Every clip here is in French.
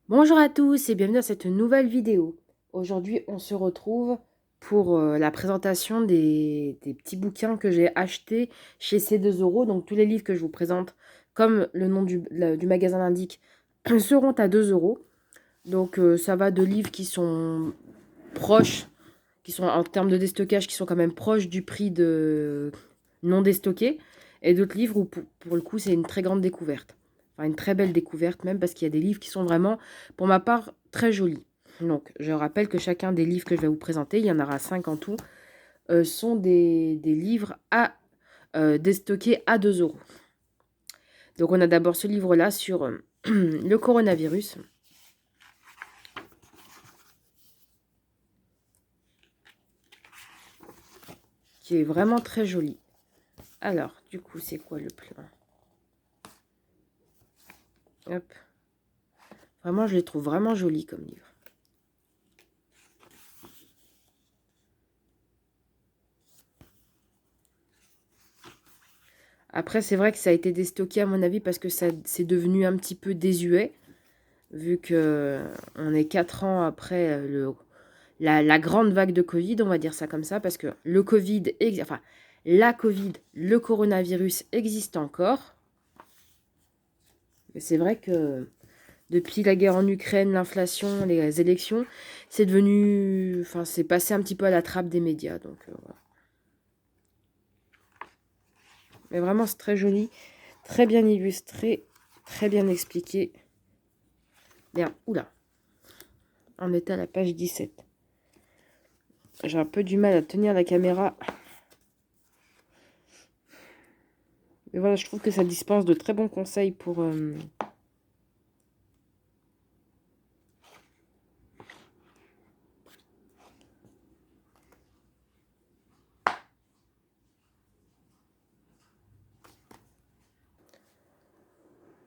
Bonjour à tous et bienvenue dans cette nouvelle vidéo. Aujourd'hui, on se retrouve pour la présentation des petits bouquins que j'ai achetés chez C2 €. Donc, tous les livres que je vous présente, comme le nom du magasin l'indique, seront à 2 euros. Donc, ça va de livres qui sont proches, qui sont en termes de déstockage, qui sont quand même proches du prix de non déstocké, et d'autres livres où pour le coup c'est une très grande découverte. Enfin, une très belle découverte même, parce qu'il y a des livres qui sont vraiment, pour ma part, très jolis. Donc, je rappelle que chacun des livres que je vais vous présenter, il y en aura 5 en tout, sont des livres à déstocker à 2 euros. Donc, on a d'abord ce livre-là sur le coronavirus, qui est vraiment très joli. Alors, du coup, c'est quoi le plan? Hop. Vraiment, je les trouve vraiment jolis comme livres. Après, c'est vrai que ça a été déstocké à mon avis parce que c'est devenu un petit peu désuet, vu que on est 4 ans après la grande vague de Covid, on va dire ça comme ça, parce que le Covid, enfin la Covid, le coronavirus existe encore. Mais c'est vrai que depuis la guerre en Ukraine, l'inflation, les élections, c'est devenu, enfin c'est passé un petit peu à la trappe des médias. Donc voilà. Mais vraiment, c'est très joli, très bien illustré, très bien expliqué. Bien, oula, on était à la page 17. J'ai un peu du mal à tenir la caméra. Mais voilà, je trouve que ça dispense de très bons conseils pour...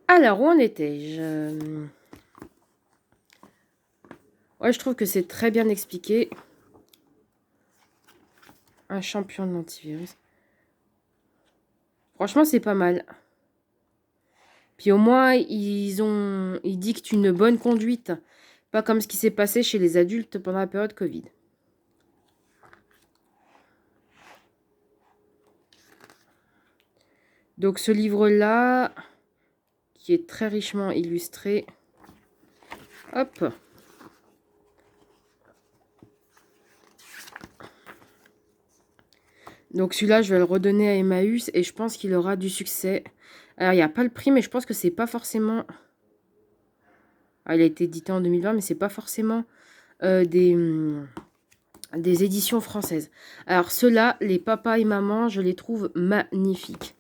Alors, où en étais-je? Ouais, je trouve que c'est très bien expliqué. Un champion de l'antivirus. Franchement, c'est pas mal. Puis au moins, ils dictent une bonne conduite. Pas comme ce qui s'est passé chez les adultes pendant la période Covid. Donc ce livre-là, qui est très richement illustré. Hop. Donc celui-là, je vais le redonner à Emmaüs et je pense qu'il aura du succès. Alors, il n'y a pas le prix, mais je pense que c'est pas forcément... Ah, il a été édité en 2020, mais c'est pas forcément des éditions françaises. Alors ceux-là, les papas et mamans, je les trouve magnifiques.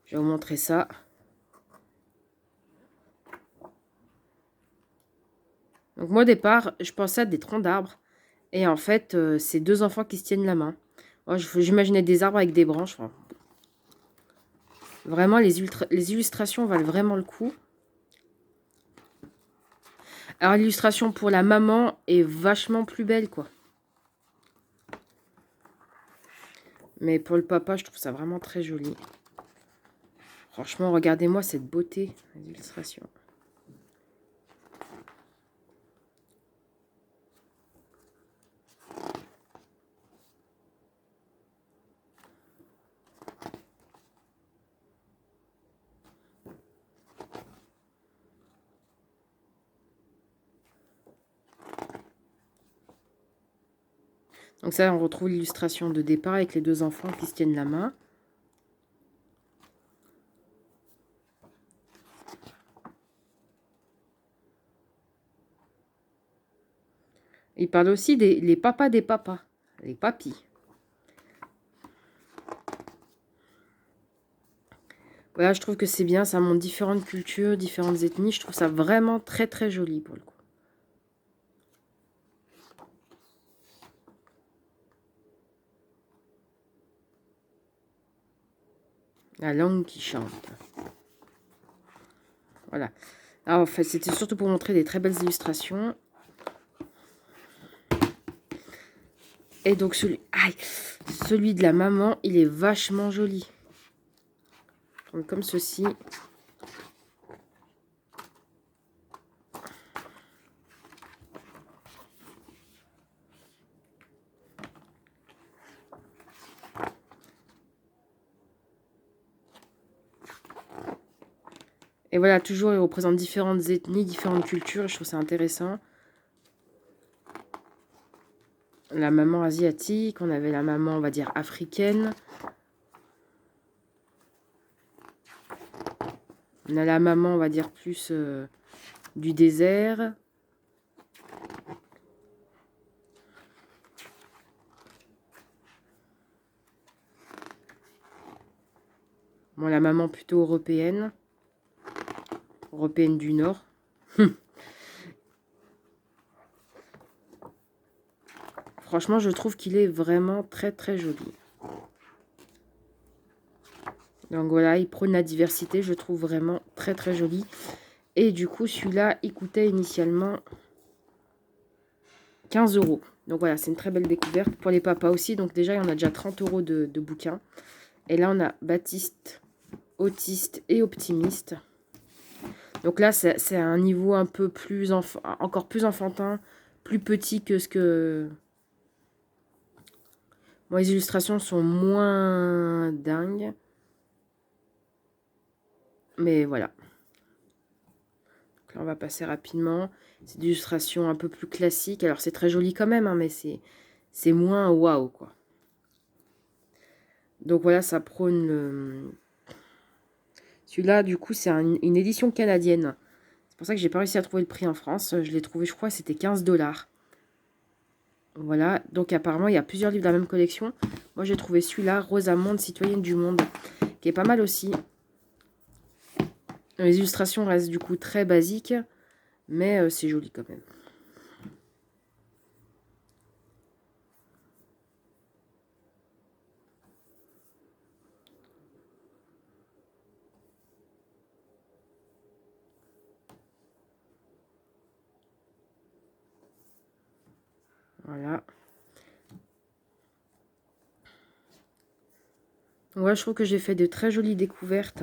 Je vais vous montrer ça. Donc moi, au départ, je pensais à des troncs d'arbres. Et en fait, c'est deux enfants qui se tiennent la main. Moi, j'imaginais des arbres avec des branches. Enfin, vraiment, les illustrations valent vraiment le coup. Alors, l'illustration pour la maman est vachement plus belle, quoi. Mais pour le papa, je trouve ça vraiment très joli. Franchement, regardez-moi cette beauté des illustrations. Donc ça, on retrouve l'illustration de départ avec les deux enfants qui se tiennent la main. Il parle aussi les papas des papas, les papis. Voilà, je trouve que c'est bien, ça montre différentes cultures, différentes ethnies. Je trouve ça vraiment très très joli pour le coup. La langue qui chante. Voilà. Alors, en fait, c'était surtout pour montrer des très belles illustrations. Et donc, celui de la maman, il est vachement joli. Donc, comme ceci. Et voilà, toujours, ils représentent différentes ethnies, différentes cultures. Je trouve ça intéressant. La maman asiatique, on avait la maman, on va dire, africaine. On a la maman, on va dire, plus du désert. Bon, la maman plutôt européenne. Européenne du Nord. Franchement, je trouve qu'il est vraiment très très joli. Donc voilà, il prône la diversité, je trouve vraiment très très joli. Et du coup, celui-là, il coûtait initialement 15 €. Donc voilà, c'est une très belle découverte. Pour les papas aussi, donc déjà, il y en a déjà 30 € de bouquins. Et là, on a Baptiste, autiste et optimiste. Donc là, c'est un niveau un peu plus, encore plus enfantin, plus petit que ce que... Bon, les illustrations sont moins dingues. Mais voilà. Donc là, on va passer rapidement. C'est des illustrations un peu plus classiques. Alors, c'est très joli quand même, hein, mais c'est moins waouh, quoi. Donc voilà, ça prône le... Celui-là, du coup, c'est une édition canadienne. C'est pour ça que j'ai pas réussi à trouver le prix en France. Je l'ai trouvé, je crois, c'était 15 $. Voilà, donc apparemment, il y a plusieurs livres de la même collection. Moi, j'ai trouvé celui-là, Rosamonde, citoyenne du monde, qui est pas mal aussi. Les illustrations restent du coup très basiques, mais c'est joli quand même. Voilà. Ouais, je trouve que j'ai fait de très jolies découvertes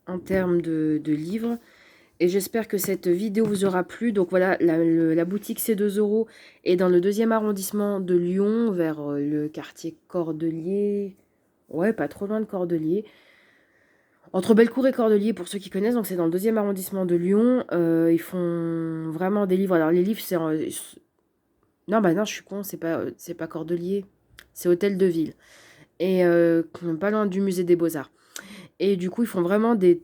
en termes de livres. Et j'espère que cette vidéo vous aura plu. Donc voilà, la boutique C2 € est dans le 2e arrondissement de Lyon, vers le quartier Cordelier. Ouais, pas trop loin de Cordelier. Entre Bellecour et Cordelier, pour ceux qui connaissent. Donc c'est dans le 2e arrondissement de Lyon. Ils font vraiment des livres. Alors les livres, c'est... Non, bah non, je suis con, c'est pas Cordelier. C'est Hôtel de Ville. Et pas loin du musée des Beaux-Arts. Et du coup, ils font vraiment des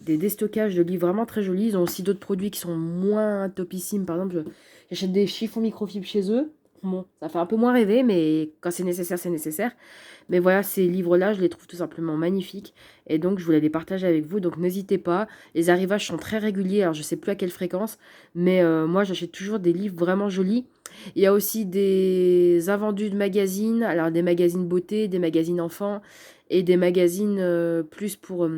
déstockages de livres vraiment très jolis. Ils ont aussi d'autres produits qui sont moins topissimes. Par exemple, j'achète des chiffons microfibres chez eux. Bon, ça fait un peu moins rêver, mais quand c'est nécessaire, c'est nécessaire. Mais voilà, ces livres-là, je les trouve tout simplement magnifiques. Et donc, je voulais les partager avec vous. Donc, n'hésitez pas. Les arrivages sont très réguliers. Alors, je ne sais plus à quelle fréquence. Mais moi, j'achète toujours des livres vraiment jolis. Il y a aussi des invendus de magazines. Alors, des magazines beauté, des magazines enfants. Et des magazines plus pour...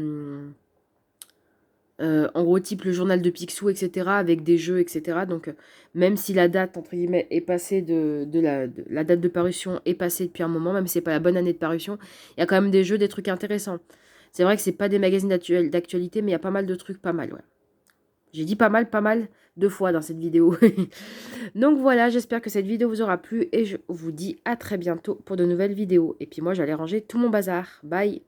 en gros, type le journal de Picsou, etc. Avec des jeux, etc. Donc, même si la date, entre guillemets, est passée la date de parution est passée depuis un moment, même si c'est pas la bonne année de parution, il y a quand même des jeux, des trucs intéressants. C'est vrai que c'est pas des magazines d'actualité, mais il y a pas mal de trucs pas mal, ouais. J'ai dit pas mal 2 fois dans cette vidéo. Donc voilà, j'espère que cette vidéo vous aura plu et je vous dis à très bientôt pour de nouvelles vidéos. Et puis moi, j'allais ranger tout mon bazar. Bye!